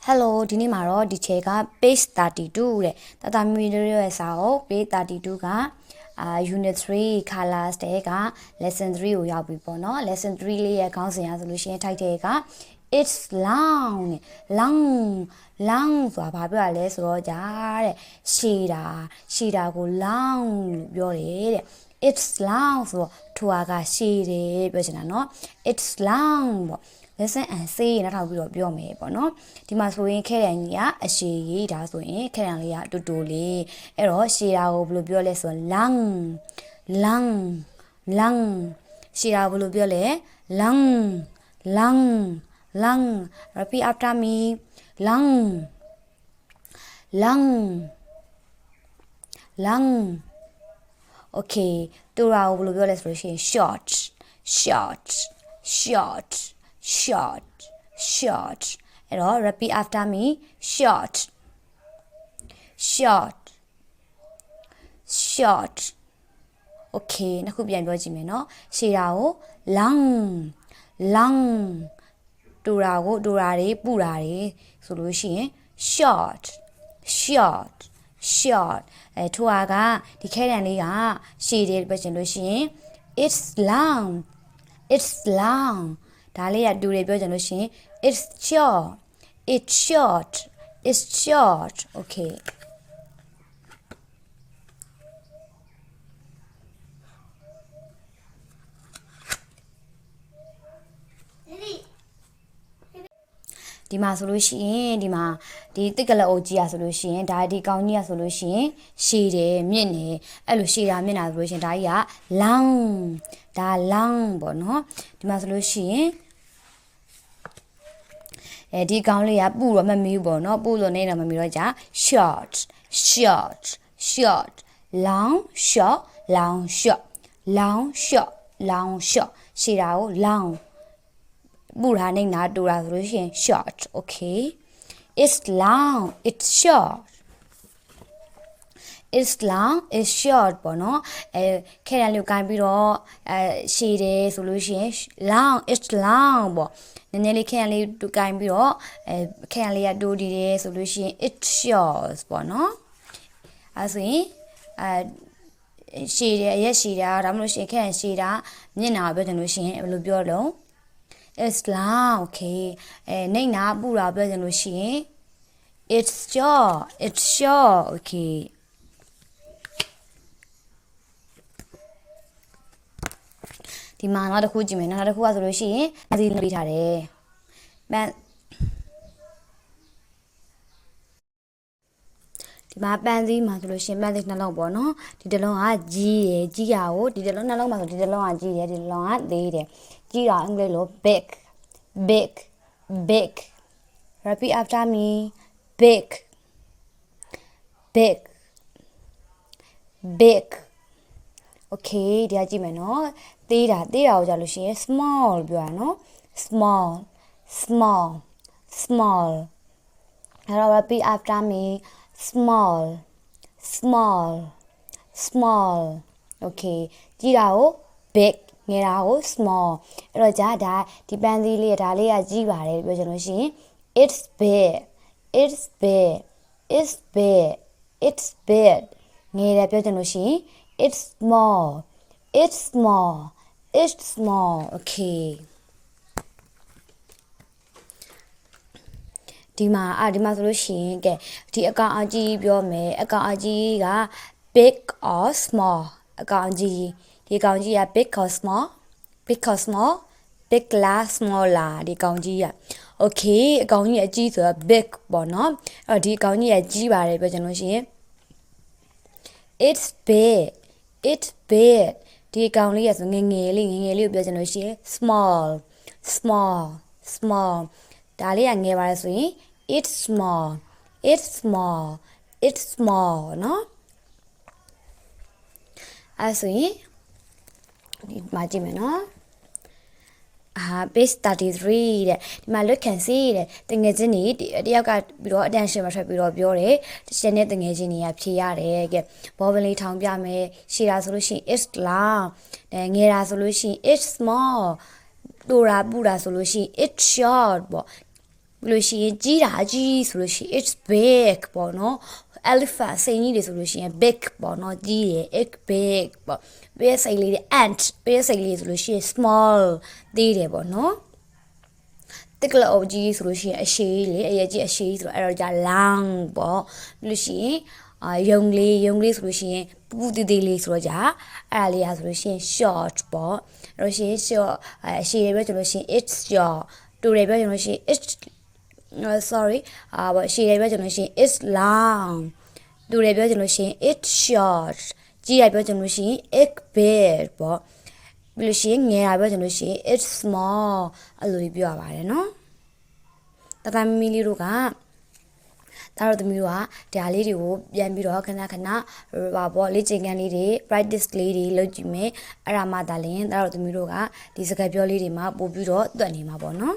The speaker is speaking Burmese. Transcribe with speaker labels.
Speaker 1: Hello ဒီနေ့မှာတော့ဒီချက်က page 32တဲ့တတမီတို့ရဲ့စာအုပ် page 32ကunit 3 colors တဲ့က lesson 3ကိုရောက်ပြီပေါ့နော် lesson 3လေးရဲ့ခေါင်းစဉ်ရဆိုလို့ရှိရင်ထိုက်တဲ့က it's long နဲ့ long ဆိုတာဘာပြောရလဲဆိုတော့ကြာတဲ့ရှည်တာကို long လို့ပြောတယ်တဲ့ it's long ဆိုတော့ထွာကရှည်တယ်ပြောချင်တာเนาะ it's long ပေါ့ lesson and say နောက်ထောင်ပြီးတော့ပြောမယ်ပေါ့နော်ဒီမှာဆိုရင်ခဲရန်ကြီးကအရှည်ကြီးဒါဆိုရင်ခဲရန်လေးကတူတူလေးအဲ့တော့ရှည်တာကိုဘယ်လိုပြောလဲဆိုတော့ long ရှည်တာဘယ်လိုပြောလဲ long repeat after me long okay တူတာကိုဘယ်လိုပြောလဲဆိုလို့ရှိရင် short အဲ့တော့ repeat after me short okay နှစ်ခုပြန်ပြောကြည့်မယ်เนาะရှည်တာကို long တူတာကိုတူတာတွေပူတာတွေဆိုလို့ရှိရင် short ထိုဟာကဒီခဲတံလေးကရှည်တယ်ပြောချင်လို့ရှိရင် it's long ဒါလေးကတူတယ်ပြောချင်လို့ရှိရင် it's short okayဒီမှာဆိုလို့ရှိရင်ဒီမှာဒီတစ်ကလအုပ်ကြီးอ่ะဆိုလို့ရှိရင်ဒါဒီကောင်းကြီးอ่ะဆိုလို့ရှိရင်ရှည်တယ်မြင့်တယ်အဲ့လိုရှည်တာမြင့်တာဆိုလို့ရှိရင်ဒါကြီးက long ပေါ့နော်ဒီမှာဆိုလို့ရှိရင်ဒီကောင်းလေးကပူတော့မမီးပေါ့နော်ပူလို့နေတော့မမီးတော့ကြာ short long short ရှည်တာကို longပူတာနေတာတူတာဆိုလို့ရှိရင် short okay it's long it's short ပေါ့နော်ခဲရန်လေးကိုကိုင်းပြီးတော့ရှည်တယ်ဆိုလို့ရှိရင် it's long ပေါ့နည်းနည်းလေးခဲရန်လေးကိုင်းပြီးတော့ခဲရန်လေးကတိုးတည်တယ်ဆိုလို့ရှိရင် it's short ပေါ့နော်အဲဆိုရင်ရှည်တယ်ရက်ရှည်တာဒါမှမဟုတ်ရှင်ခဲရန်ရှည်တာမြင့်တာပြောချင်လို့ရှိရင်ဘယ်လိုပြောလုံးit's long okay နေနာပူတာပြောချင်လို့ရှိရင် it's short okay ဒီမှာနောက်တစ်ခုကြည့်မယ်နောက်တစ်ခုကဆိုလို့ရှိရင်အစီပေးထားတယ်ဒီမှာပန်းစည်းမှာဆိုလို့ရှိရင်ပန်းစည်းနှလုံးပေါ့နော်ဒီတစ်လုံးကကြီးရယ်ကြီးတာကိုဒီတစ်လုံးနှလုံးမှာဆိုဒီတစ်လုံးကကြီးတယ်ဒီတစ်လုံးကသေးတယ်ကြီးတာအင်္ဂလိပ်လို big repeat after me big okay ဒီကကြည့်မယ်နော်သေးတာကိုကြာလို့ရှိရင် small ပြောရနော် small အဲ့တော့ repeat after me small okay ကြီးတာကို big ငယ်တာကို small အဲ့တော့ကြာဒါဒီပန်းစည်းလေးဒါလေးကကြီးပါတယ်ပြောချင်လို့ရှိရင် it's big ငယ်တယ်ပြောချင်လို့ရှိရင် it's small okay ဒီမှာဆိုလို့ရှိရင်ကဲဒီအကောင်အကြီးပြောမယ်အကောင်အကြီးက big or small အကောင်ကြီးဒီကောင်ကြီးက big or small big လား small လားဒီကောင်ကြီးက okay အကောင်ကြီးအကြီးဆိုတော့ big ပေါ့နော်အဲ့တော့ဒီအကောင်ကြီးကကြီးပါတယ်ပြောချင်လို့ရှိရင် it's big ဒီအကောင်လေးရဆိုငယ်ငယ်လေးကိုပြောချင်လို့ရှိရင် small ဒါလေးကငယ်ပါတယ်ဆိုရင် it's small နော်အဲ့ဆိုရင်ဒီမှာကြည့်မယ်နော်page 33တဲ့ဒီမှာ look and see တဲ့တငယ်ချင်းတွေတယောက်ကပြီးတော့ attention မှာထွက်ပြီးတော့ပြောတယ်တချင်တဲ့တငယ်ချင်းတွေကဖြေရတယ်ကဲဘောပလီထောင်ပြမယ်ရှည်တာဆိုလို့ရှိရင် it's long ငယ်တာဆိုလို့ရှိရင် it's small တူတာပူတာဆိုလို့ရှိရင် it's short ပေါ့ ပြီးလို့ရှိရင်ကြီးတာကြီးဆိုလို့ရှိရင် it's big ပေါ့နော် elephant စိန်ကြီးတွေဆိုလို့ရှိရင် big ပေါ့နော်ကြီးတယ် it's big ပေါ့ပေးစိန်လေးတွေ ant ပေးစိန်လေးဆိုလို့ရှိရင် small သေးတယ်ပေါ့နော်တက်ကလအုပ်ကြီးဆိုလို့ရှိရင်အရှိလေအရေးကြီးအရှိဆိုတော့အဲ့တော့じゃ long ပေါ့ပြီးလို့ရှိရင်ယုံလေးဆိုလို့ရှိရင်ပူပူသေးသေးလေးဆိုတော့じゃအဲ့ဒါလေးอ่ะဆိုလို့ရှိရင် short ပေါ့အဲ့လို့ရှိရင် short အရှိတွေပြောချင်လို့ရှိရင် it's short တူတွေပြောချင်လို့ရှိရင် it's sorry ပေါ့အရှိတွေပြောချင်လို့ရှိရင် it's long တူတွေပြောချင်လို့ရှိရင် it's short ကြီးတွေပြောချင်လို့ရှိရင် it's big ပေါ့ပြီးလို့ရှိရင်ငယ်တာပြောချင်လို့ရှိရင် it's small အဲ့လိုပြောရပါတယ်နော်တတမီလေးတို့ကဒါတော့သမီးတို့ကဒါလေးတွေကိုပြန်ပြီးတော့ခဏပေါ့လေ့ကျင့်ခန်းလေးတွေ practice လေးတွေလုပ်ကြည့်မယ်အဲ့ဒါမှသာလျှင်ဒါတော့သမီးတို့ကဒီစကားပြောလေးတွေမှာပို့ပြီးတော့တွက်နေမှာပေါ့နော်